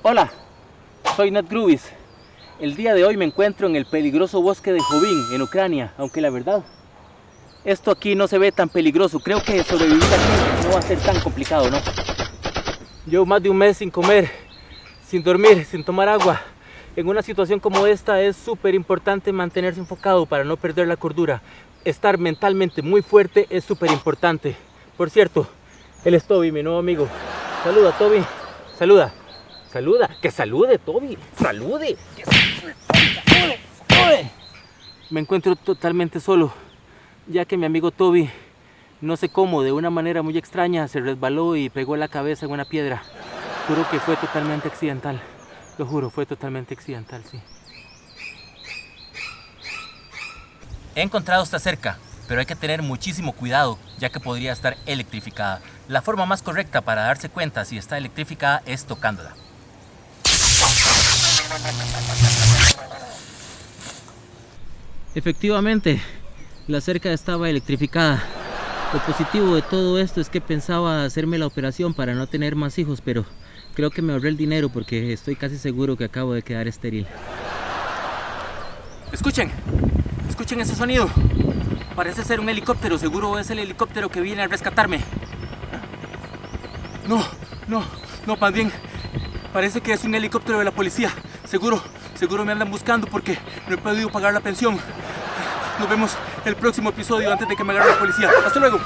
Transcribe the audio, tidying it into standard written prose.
Hola, soy Nat Grubis. El día de hoy me encuentro en el peligroso bosque de Jovín, en Ucrania, aunque la verdad, esto aquí no se ve tan peligroso. Creo que sobrevivir aquí no va a ser tan complicado, ¿no? Llevo más de un mes sin comer, sin dormir, sin tomar agua. En una situación como esta es súper importante mantenerse enfocado para no perder la cordura. Estar mentalmente muy fuerte es súper importante. Por cierto, él es Toby, mi nuevo amigo. Saluda, Toby. Saluda. Saluda. Que salude, Toby. Salude. Que salude. Salude. Me encuentro totalmente solo, ya que mi amigo Toby, no sé cómo, de una manera muy extraña, se resbaló y pegó la cabeza en una piedra. Juro que fue totalmente accidental. Lo juro, fue totalmente accidental, sí. He encontrado esta cerca, pero hay que tener muchísimo cuidado, ya que podría estar electrificada. La forma más correcta para darse cuenta si está electrificada es tocándola. Efectivamente, la cerca estaba electrificada. Lo positivo de todo esto es que pensaba hacerme la operación para no tener más hijos, pero creo que me ahorré el dinero porque estoy casi seguro que acabo de quedar estéril. Escuchen, escuchen ese sonido. Parece ser un helicóptero, seguro es el helicóptero que viene a rescatarme. No, más bien, parece que es un helicóptero de la policía. Seguro me andan buscando porque no he podido pagar la pensión. Nos vemos el próximo episodio antes de que me agarre la policía. ¡Hasta luego!